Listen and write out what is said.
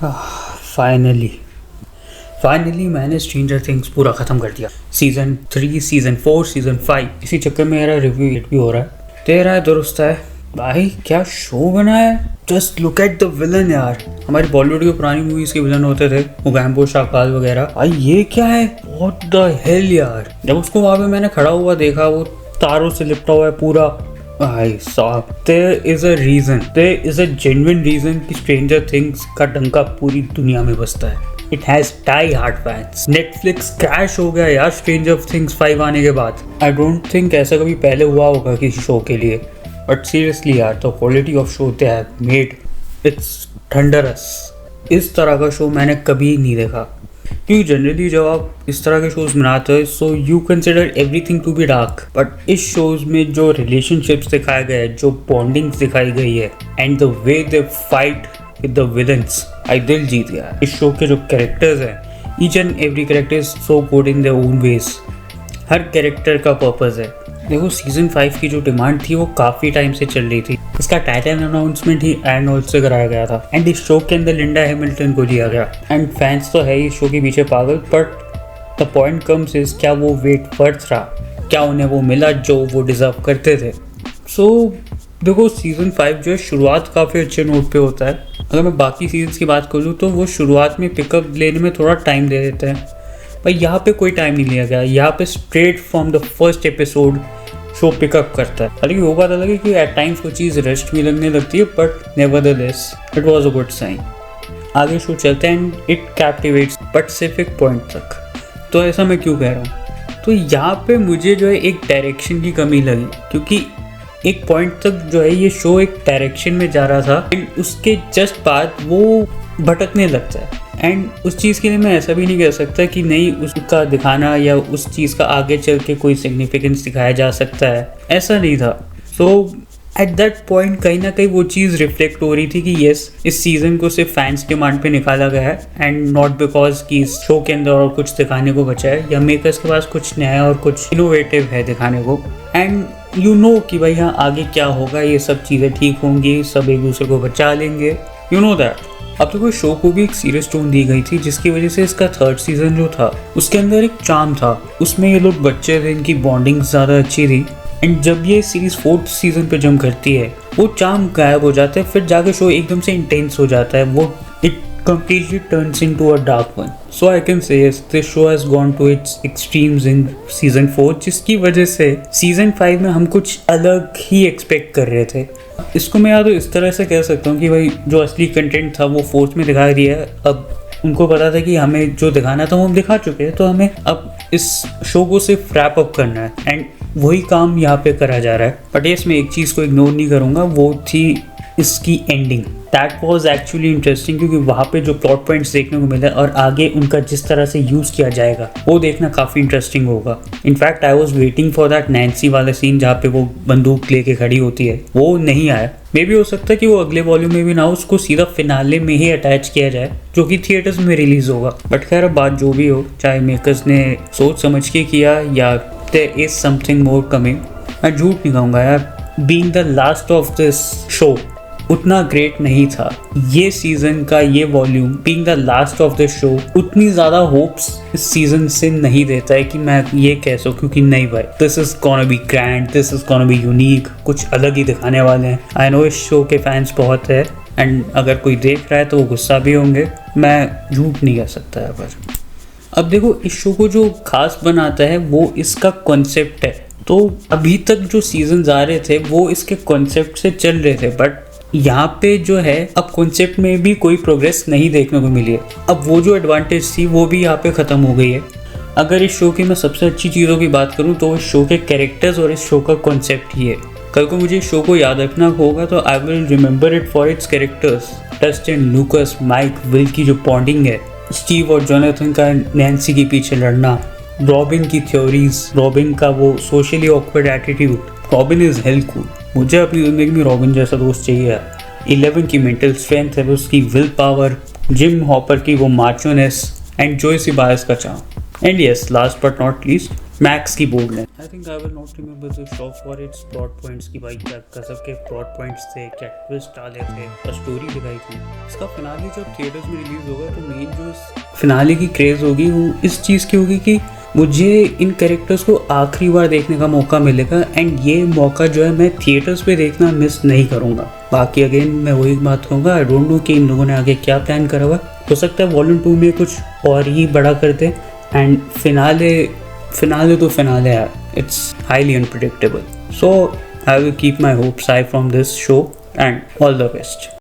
Finally finally मैंने stranger things पूरा ख़त्म कर दिया। Season 3, season 4, season 5। इसी चक्कर में मेरा रिव्यू एट भी हो रहा है। तेरा दुरुस्त है भाई, क्या शो बना है। Just look at the villain यार। हमारी बॉलीवुड की पुरानी मूवीज़ के विलन होते थे मुगैम्बो, शाकाल वगैरह। भाई ये क्या है, व्हाट द हेल यार। जब उसको वहाँ पे मैंने खड़ा हुआ देखा, वो तारों से लिपटा हुआ है पूरा। भाई साहब, there is a reason, there is a genuine reason कि स्ट्रेंजर थिंग्स का डंका पूरी दुनिया में बजता है। It has die hard fans. Netflix crash हो गया यार स्ट्रेंजर थिंग्स 5 आने के बाद। आई डोंट थिंक ऐसा कभी पहले हुआ होगा किसी शो के लिए। बट सीरियसली यार, the quality of show they have made, it's thunderous. इस तरह का शो मैंने कभी नहीं देखा। क्योंकि जनरली जब आप इस तरह के शोज बनाते हो, so you consider everything to be dark. But इस शोज में जो रिलेशनशिप्स दिखाए गए हैं, जो बॉन्डिंग्स दिखाई गई है, and the way they fight with the villains, I दिल जीत गया। इस शो के जो कैरेक्टर्स हैं, each and every character is so good in their own ways. हर कैरेक्टर का पर्पस है। देखो, सीजन 5 की जो डिमांड थी वो काफ़ी टाइम से चल रही थी। इसका title announcement he and all से कराया गया था, एंड इस शो के अंदर लिंडा हैमिल्टन को लिया गया। एंड फैंस तो है इस शो के पीछे पागल, but the point comes is, क्या वो वेट वर्थ रहा? क्या उन्हें वो मिला जो वो डिजर्व करते थे? सो देखो, सीज़न 5 जो है शुरुआत काफ़ी अच्छे नोट पे होता है। अगर मैं बाकी सीजन्स की बात करूँ तो वो शुरुआत में पिकअप लेने में थोड़ा टाइम दे देते हैं, पर यहाँ पे कोई टाइम नहीं लिया गया। यहाँ पे straight from the first episode show pickup करता है। हालांकि वो बात अलग है कि एट टाइम्स कोई चीज़ रेस्ट भी लगने लगती है, but nevertheless it was a good sign. आगे शो चलते हैं एंड इट कैप्टिवेट्स, बट सिर्फ एक पॉइंट तक। तो ऐसा मैं क्यों कह रहा हूँ? तो यहाँ पे मुझे जो है एक डायरेक्शन की कमी लगी, क्योंकि एक पॉइंट तक जो है ये शो एक डायरेक्शन में जा रहा था, एंड उसके जस्ट बाद वो भटकने लगता है। एंड उस चीज़ के लिए मैं ऐसा भी नहीं कह सकता कि नहीं उसका दिखाना या उस चीज़ का आगे चल के कोई सिग्निफिकेंस दिखाया जा सकता है, ऐसा नहीं था। सो एट दैट पॉइंट कहीं ना कहीं वो चीज़ रिफ्लेक्ट हो रही थी कि येस, इस सीज़न को सिर्फ फैंस डिमांड पे निकाला गया है, एंड नॉट बिकॉज कि इस शो के अंदर और कुछ दिखाने को बचा है या मेकर्स के पास कुछ नया और कुछ इनोवेटिव है दिखाने को। एंड यू नो कि भाई हाँ आगे क्या होगा, ये सब चीज़ें ठीक होंगी, सब एक दूसरे को बचा लेंगे, यू नो दैट। अब तो कोई शो को भी एक सीरियस टोन दी गई थी, जिसकी वजह से इसका 3rd सीजन जो था उसके अंदर एक चार्म था। उसमें ये लोग बच्चे थे, इनकी बॉन्डिंग ज़्यादा अच्छी थी। एंड जब ये सीरीज 4th सीजन पे जम करती है, वो चार्म गायब हो जाता है। फिर जाके शो एकदम से इंटेंस हो जाता है, वो it completely turns into a dark one. So I can say yes, this show has gone to its extremes in season 4, जिसकी वजह से season 5 में हम कुछ अलग ही एक्सपेक्ट कर रहे थे। इसको मैं याद इस तरह से कह सकता हूँ कि भाई जो असली कंटेंट था वो 4th में दिखा दिया है। अब उनको पता था कि हमें जो दिखाना था वो हम दिखा चुके हैं, तो हमें अब इस शो को सिर्फ रैप अप करना है, एंड वही काम यहाँ पे करा जा रहा है। बट yes, मैं एक चीज़ को इग्नोर नहीं करूँगा, वो थी इसकी ending. That was actually interesting, क्योंकि वहाँ पे जो प्लॉट पॉइंट्स देखने को मिला और आगे उनका जिस तरह से यूज़ किया जाएगा वो देखना काफ़ी इंटरेस्टिंग होगा। In fact I was waiting for that Nancy वाला सीन जहाँ पे वो बंदूक लेके खड़ी होती है, वो नहीं आया। मे भी हो सकता है कि वो अगले वॉल्यूम में भी ना हो, उसको सीधा फिनाले में ही अटैच किया जाए, जो कि थिएटर्स में रिलीज होगा। बट खैर, अब बात जो भी हो, चाहे मेकर्स ने सोच समझ के किया या there is something more coming, मैं झूठ नहीं कहूँगा यार, being the last of this show उतना ग्रेट नहीं था। ये सीजन का ये volume being the last of the show उतनी ज़्यादा होप्स इस सीजन से नहीं देता है कि मैं ये कह सकूँ, क्योंकि नहीं भाई, this is gonna be grand, this is gonna be unique, कुछ अलग ही दिखाने वाले हैं। आई नो इस शो के फैंस बहुत है, एंड अगर कोई देख रहा है तो वो गुस्सा भी होंगे, मैं झूठ नहीं कह सकता है। पर अब देखो, इस शो को जो खास बनाता है वो इसका कॉन्सेप्ट है। तो अभी तक जो सीजन आ रहे थे वो इसके कॉन्सेप्ट से चल रहे थे, बट यहाँ पे जो है अब कॉन्सेप्ट में भी कोई प्रोग्रेस नहीं देखने को मिली है। अब वो जो एडवांटेज थी वो भी यहाँ पे ख़त्म हो गई है। अगर इस शो की मैं सबसे अच्छी चीज़ों की बात करूँ तो इस शो के कैरेक्टर्स और इस शो का कॉन्सेप्ट ही है। कल को मुझे इस शो को याद रखना होगा तो I will remember it for its characters. Dustin, Lucas, Mike, Will की जो बॉन्डिंग है, स्टीव और जोनाथन का नैन्सी के पीछे लड़ना, रॉबिन की थ्योरीज, रॉबिन का वो socially awkward attitude, robin is hello cool. मुझे अपनी ज़िंदगी में रॉबिन जैसा दोस्त चाहिए। 11 की मेंटल स्ट्रेंथ है, उसकी विल पावर, जिम हॉपर की वो माचोनेस, एंड जोयसी बायस का charm. And yes, last but not least, max की बोर्ड ने। I think I will not remember the show for its plot points की भाई क्या गजब के प्लॉट पॉइंट्स थे, क्या ट्विस्ट डाले थे और स्टोरी दिखाई थी। इसका फिनाले जब थिएटर्स में रिलीज होगा तो मेन जो इस फिनाले की क्रेज होगी वो इस चीज़ की होगी कि मुझे इन कैरेक्टर्स को आखिरी बार देखने का मौका मिलेगा एंड ये मौका जो है मैं थिएटर्स पे देखना मिस नहीं करूँगा। बाकी अगेन मैं वही बात कहूँगा, आई डोंट नो कि इन लोगों ने आगे क्या प्लान करा हुआ। हो सकता है वॉल्यूम 2 में कुछ और ही बड़ा कर दे एंड फिनाले तो फिनाले है, it's highly unpredictable. So I will keep my hopes high from this show and all the best.